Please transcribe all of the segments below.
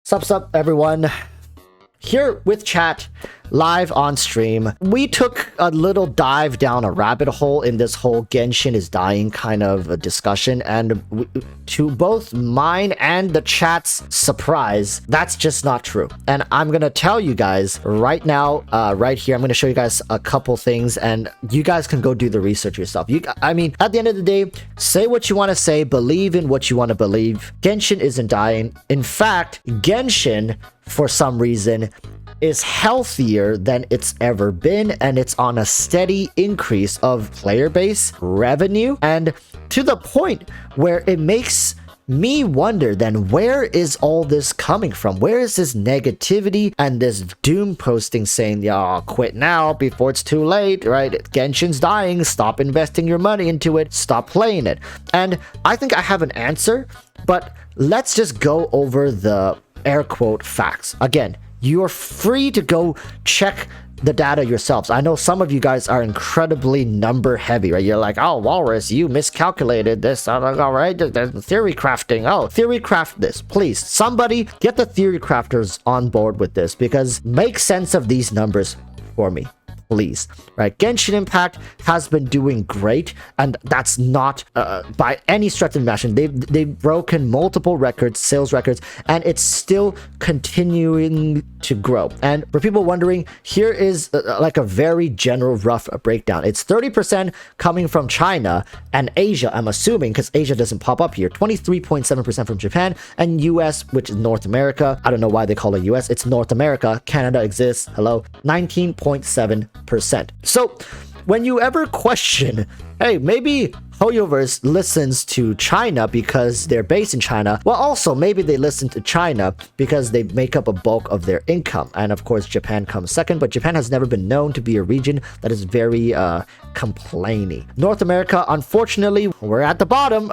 Sup, everyone. Here with chat, live on stream. We took a little dive down a rabbit hole in this whole Genshin is dying kind of a discussion, and to both mine and the chat's surprise, that's just not true. And I'm gonna tell you guys right now, right here, I'm gonna show you guys a couple things, and you guys can go do the research yourself. I mean, at the end of the day, say what you want to say, believe in what you want to believe. Genshin isn't dying. In fact, Genshin, for some reason, is healthier than it's ever been, and it's on a steady increase of player base, revenue, and to the point where it makes me wonder, then where is all this coming from? Where is this negativity and this doom posting saying, y'all quit now before it's too late, right? Genshin's dying, stop investing your money into it, stop playing it. And I think I have an answer, but let's just go over the air quote facts. Again, you're free to go check the data yourselves. I know some of you guys are incredibly number heavy, right? You're like, oh, Walrus, you miscalculated this. All right, the theory crafting. Oh, theory craft this. Please, somebody get the theory crafters on board with this, because make sense of these numbers for me. Please, right? Genshin Impact has been doing great, and that's not by any stretch of the imagination. They've broken multiple records, sales records, and it's still continuing to grow. And for people wondering, here is like a very general rough breakdown. It's 30% coming from China and Asia, I'm assuming, because Asia doesn't pop up here. 23.7% from Japan, and US, which is North America. I don't know why they call it US. It's North America. Canada exists. Hello. 19.7%. So when you ever question, hey, maybe HoYoverse listens to China because they're based in China, well, also maybe they listen to China because they make up a bulk of their income, and of course Japan comes second, but Japan has never been known to be a region that is very complaining. North America, unfortunately, we're at the bottom.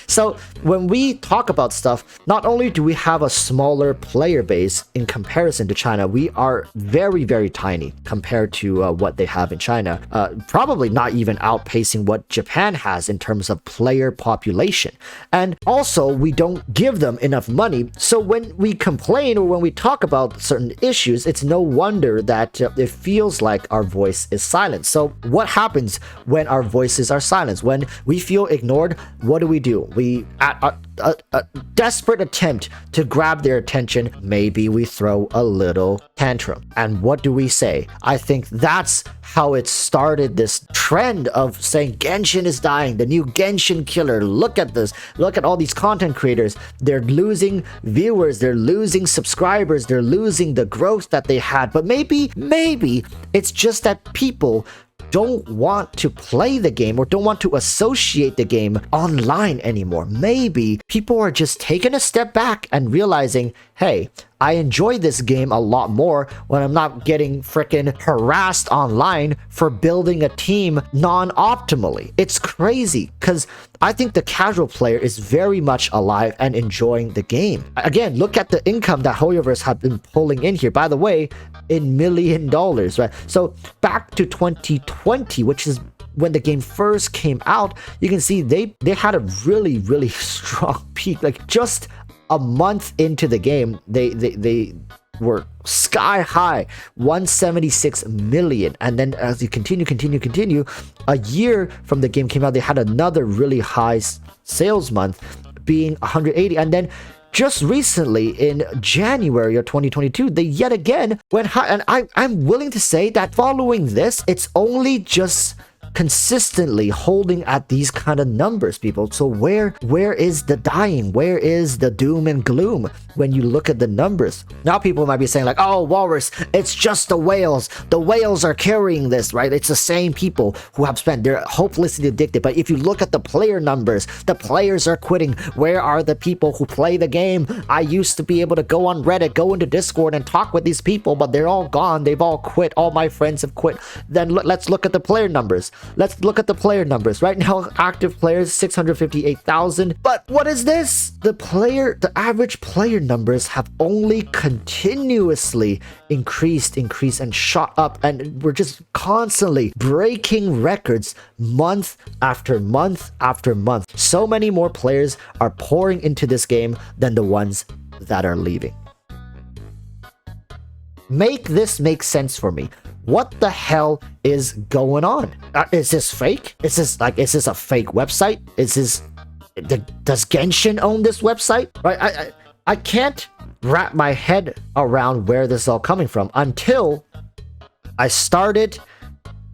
So when we talk about stuff, not only do we have a smaller player base in comparison to China, we are very, very tiny compared to what they have in China, probably not even outpacing what Japan has in terms of player population. And also, we don't give them enough money. So when we complain or when we talk about certain issues, it's no wonder that it feels like our voice is silent. So what happens when our voices are silenced? When we feel ignored, what do? We at a desperate attempt to grab their attention, maybe we throw a little tantrum. And what do we say? I think that's how it started, this trend of saying Genshin is dying, the new Genshin killer. Look at this. Look at all these content creators. They're losing viewers, they're losing subscribers, they're losing the growth that they had. But maybe it's just that people don't want to play the game or don't want to associate the game online anymore. Maybe people are just taking a step back and realizing, hey, I enjoy this game a lot more when I'm not getting freaking harassed online for building a team non-optimally. It's crazy, because I think the casual player is very much alive and enjoying the game. Again, look at the income that HoYoverse have been pulling in here. By the way, in $1 million, right? So back to 2020, which is when the game first came out, you can see they had a really, really strong peak. Like just a month into the game, they were sky high, 176 million. And then as you continue, a year from the game came out, they had another really high sales month being 180. And then just recently in January of 2022, they yet again went high. And I'm willing to say that following this, it's only just consistently holding at these kind of numbers, people. So where is the dying? Where is the doom and gloom when you look at the numbers? Now people might be saying like, oh, Walrus, it's just the whales. The whales are carrying this, right? It's the same people who have spent. They're hopelessly addicted. But if you look at the player numbers, the players are quitting. Where are the people who play the game? I used to be able to go on Reddit, go into Discord and talk with these people, but they're all gone. They've all quit. All my friends have quit. Then let's look at the player numbers. Let's look at the player numbers. Right now, active players, 658,000. But what is this? The average player numbers have only continuously increased and shot up. And we're just constantly breaking records month after month after month. So many more players are pouring into this game than the ones that are leaving. Make this make sense for me. What the hell is going on? Is this fake? Is this a fake website? Does Genshin own this website? Right? I can't wrap my head around where this is all coming from until I started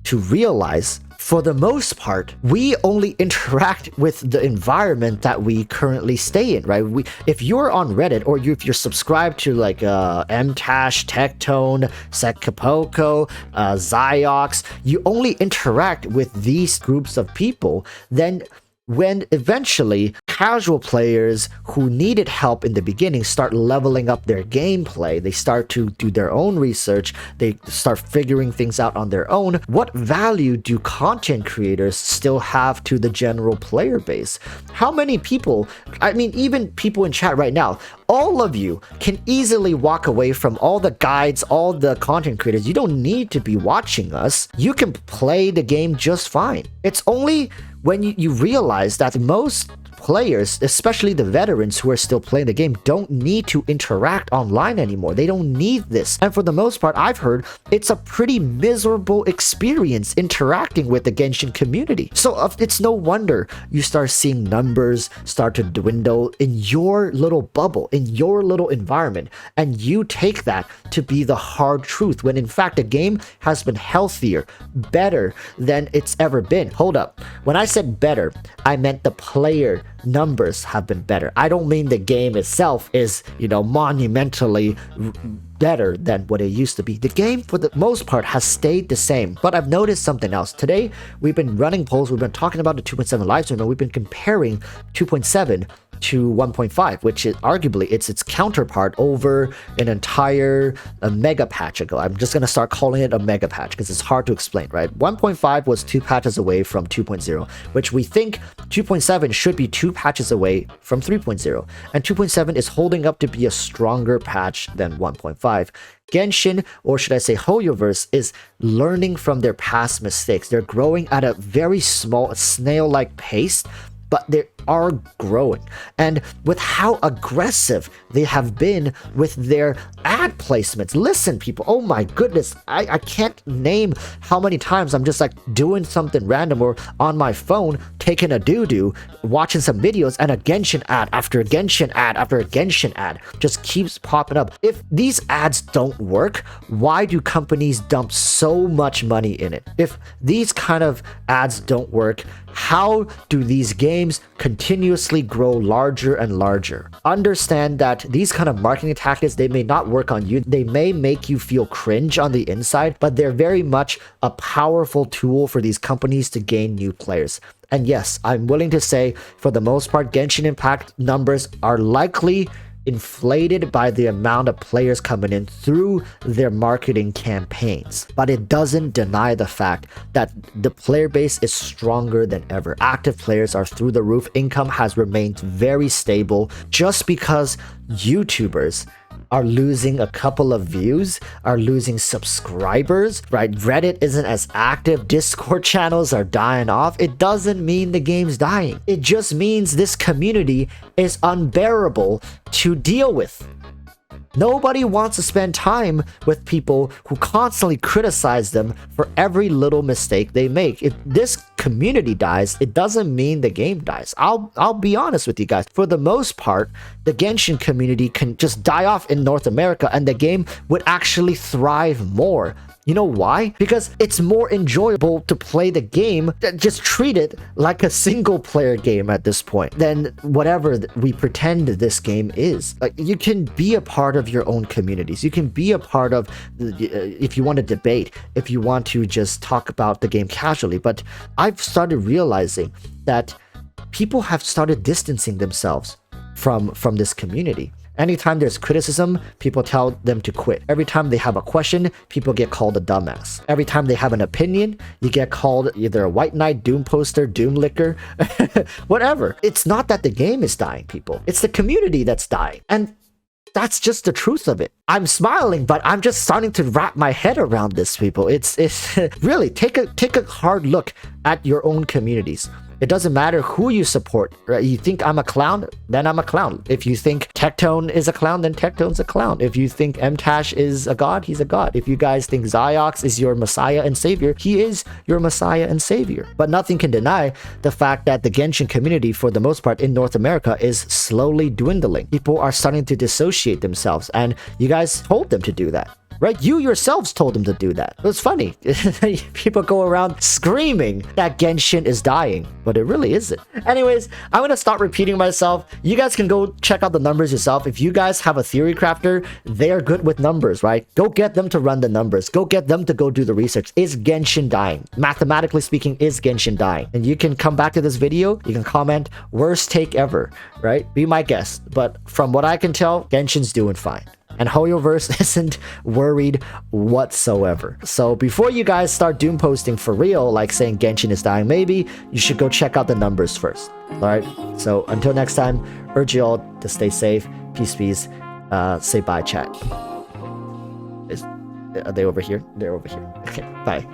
to realize, for the most part, we only interact with the environment that we currently stay in, right? If you're on Reddit, or if you're subscribed to like Mtash, Tectone, Sekapoko, Ziox, you only interact with these groups of people. Then when eventually casual players who needed help in the beginning start leveling up their gameplay, they start to do their own research, they start figuring things out on their own, what value do content creators still have to the general player base? How many people, I mean, even people in chat right now, all of you can easily walk away from all the guides, all the content creators. You don't need to be watching us. You can play the game just fine. It's only when you realize that most players, especially the veterans who are still playing the game, don't need to interact online anymore. They don't need this. And for the most part, I've heard it's a pretty miserable experience interacting with the Genshin community. So it's no wonder you start seeing numbers start to dwindle in your little bubble, in your little environment, and you take that to be the hard truth, when in fact the game has been healthier, better than it's ever been. Hold up. When I said better, I meant the player numbers have been better. I don't mean the game itself is, monumentally better than what it used to be. The game, for the most part, has stayed the same. But I've noticed something else. Today, we've been running polls, we've been talking about the 2.7 live stream, and we've been comparing 2.7 to 1.5, which is arguably its counterpart over an entire mega patch ago. I'm just going to start calling it a mega patch because it's hard to explain, right? 1.5 was 2 patches away from 2.0, which we think 2.7 should be 2 patches away from 3.0, and 2.7 is holding up to be a stronger patch than 1.5. Genshin, or should I say Hoyoverse, is learning from their past mistakes. They're growing at a very small, snail-like pace, but they are growing. And with how aggressive they have been with their ad placements, listen people, oh my goodness, I can't name how many times I'm just like doing something random or on my phone taking a doo-doo, watching some videos, and a Genshin ad after a Genshin ad after a Genshin ad just keeps popping up. If these ads don't work, why do companies dump so much money in it? If these kind of ads don't work, how do these games continuously grow larger and larger? Understand that these kind of marketing tactics, they may not work on you. They may make you feel cringe on the inside, but they're very much a powerful tool for these companies to gain new players. And yes, I'm willing to say, for the most part, Genshin Impact numbers are likely inflated by the amount of players coming in through their marketing campaigns. But it doesn't deny the fact that the player base is stronger than ever. Active players are through the roof. Income has remained very stable. Just because YouTubers are losing a couple of views, are losing subscribers, right? Reddit isn't as active, Discord channels are dying off, it doesn't mean the game's dying. It just means this community is unbearable to deal with. Nobody wants to spend time with people who constantly criticize them for every little mistake they make. If this community dies, it doesn't mean the game dies. I'll be honest with you guys. For the most part, the Genshin community can just die off in North America and the game would actually thrive more. You know why? Because it's more enjoyable to play the game, just treat it like a single player game at this point than whatever we pretend this game is. Like, you can be a part of your own communities. You can be a part of, if you want to debate, if you want to just talk about the game casually. But I've started realizing that people have started distancing themselves from this community. Anytime there's criticism, people tell them to quit. Every time they have a question, people get called a dumbass. Every time they have an opinion, you get called either a white knight, doom poster, doom licker, whatever. It's not that the game is dying, people. It's the community that's dying. And that's just the truth of it. I'm smiling, but I'm just starting to wrap my head around this, people. It's really take a hard look at your own communities. It doesn't matter who you support, right? You think I'm a clown, then I'm a clown. If you think Tectone is a clown, then Tectone's a clown. If you think Mtash is a god, he's a god. If you guys think Ziox is your messiah and savior, he is your messiah and savior. But nothing can deny the fact that the Genshin community, for the most part in North America, is slowly dwindling. People are starting to dissociate themselves, and you guys told them to do that. Right? You yourselves told them to do that. It was funny. People go around screaming that Genshin is dying, but it really isn't. Anyways, I'm gonna stop repeating myself. You guys can go check out the numbers yourself. If you guys have a theory crafter, they are good with numbers, right? Go get them to run the numbers. Go get them to go do the research. Is Genshin dying? Mathematically speaking, is Genshin dying? And you can come back to this video. You can comment, worst take ever, right? Be my guest. But from what I can tell, Genshin's doing fine. And HoYoVerse isn't worried whatsoever. So before you guys start doom posting for real, like saying Genshin is dying, maybe you should go check out the numbers first. Alright? So until next time, urge you all to stay safe. Peace, peace. Say bye, chat. Are they over here? They're over here. Okay, bye.